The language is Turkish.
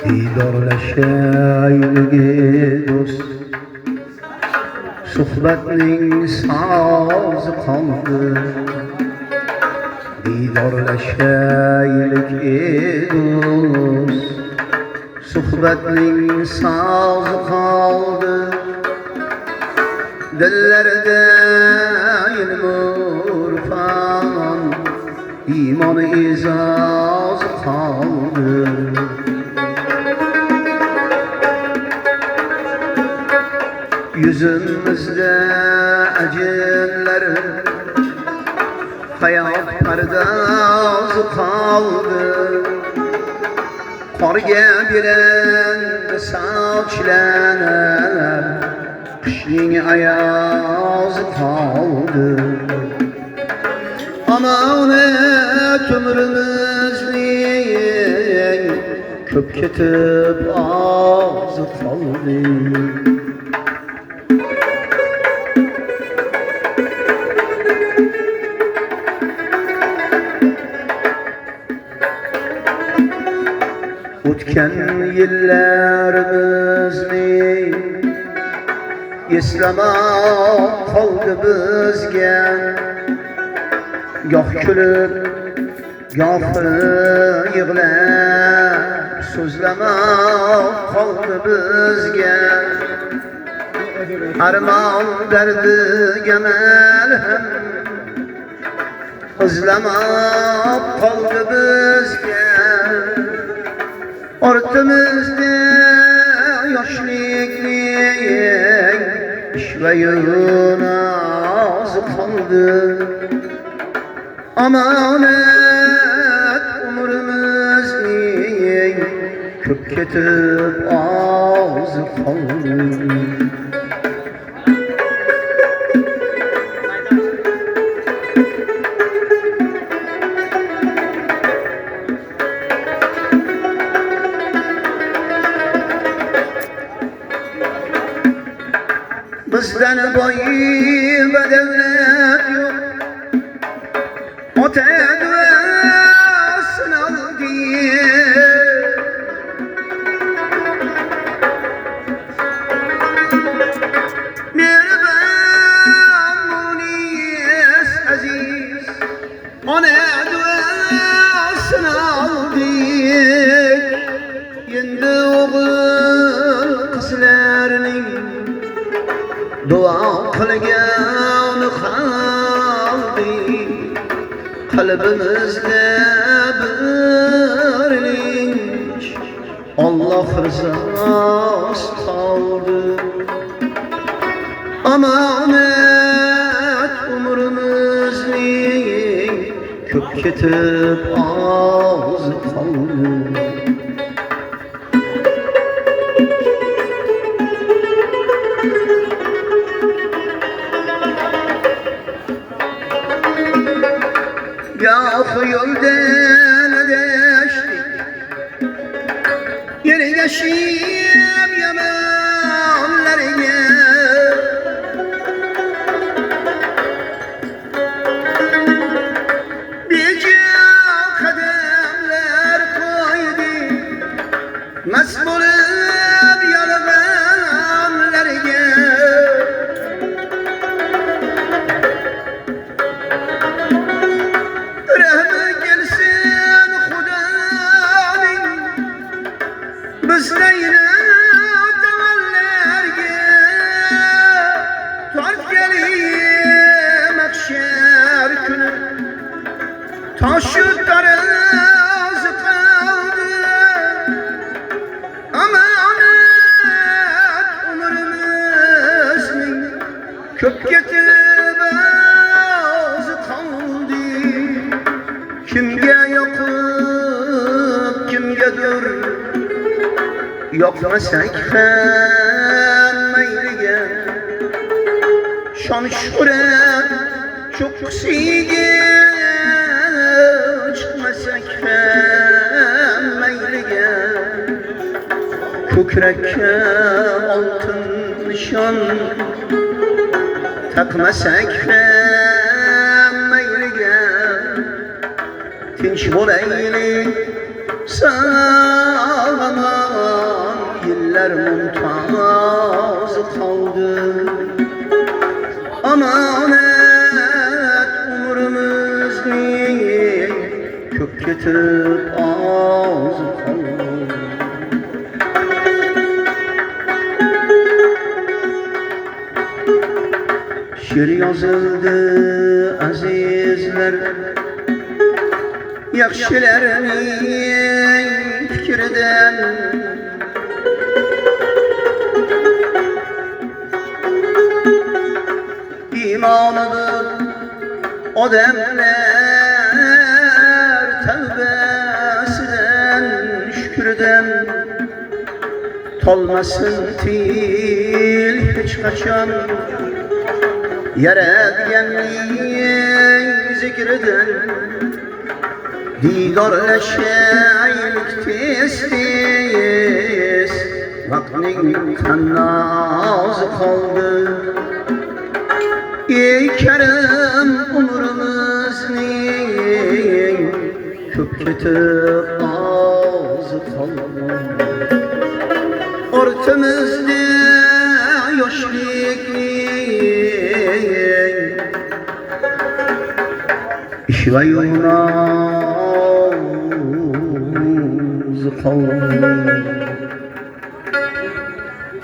Diydorlashayligi do'st, suhbatning sozi qoldi. Diydorlashayligi do'st, suhbatning sozi qoldi. Dillarda ilm fan, iymon e'zozi qoldi. Yüzümüzde acılar, hayat perdazı kaldı. Korga bilen saçlar, kışın ayazı kaldı. Amanet ömrümüzün köp ketip ağzı kaldı. O'tgan yillarimizni eslamoq qoldi bizga. Goh kulib, goh yig'lab so'zlamoq qoldi bizga. Armon dardiga malham izlamoq qoldi bizga. Ortimizda yoshlikning ishvayin ozi qoldi. Amanet umrimizning ko'p ketib ozi qoldi. Bizden boyu ve devlet yok, ota duasını aldı. Mehriban munis aziz, ona duasını aldı. Yendi oğul kızlarının dua qilgani qalbi, qalbimizda bir linch Alloh rizosi qoldi. Amanet umrimizning ko'p ketib ozi qoldi. Goh yo'ldan adashdik, ergashib yomonlarga. Bejo qadamlar qo'ydik, mast bo'lib yolg'onlarga. Bizlayni davallarga, tort kelib mahshar kuni, toshi tarozi qoldi. Amanet umrimizning ko'p ketib ozi qoldi. Kimga yoqib, kimgadir yoqmasak ham mayliga shon shuhrat cho'qqisiga chiqmasak ham mayliga ko'krakka oltin nishon taqmasak ham mayliga tinch bo'laylik sağlanan yıllar mumtaz kaldı. Amanet umurumuzni kök ketib az kaldı. Şiir yazıldı azizler, yaxshilarning fikridan iymonidir odamlar tavbasidan shukridan tolmasin til hech qachon yaratganning zikridan Didorlaşaylik tez tez Vaktin kannazı kaldı Ey Kerim umurumuzning Köp ketib azı kaldı Ortamızda yoshlikning ish va yo'llar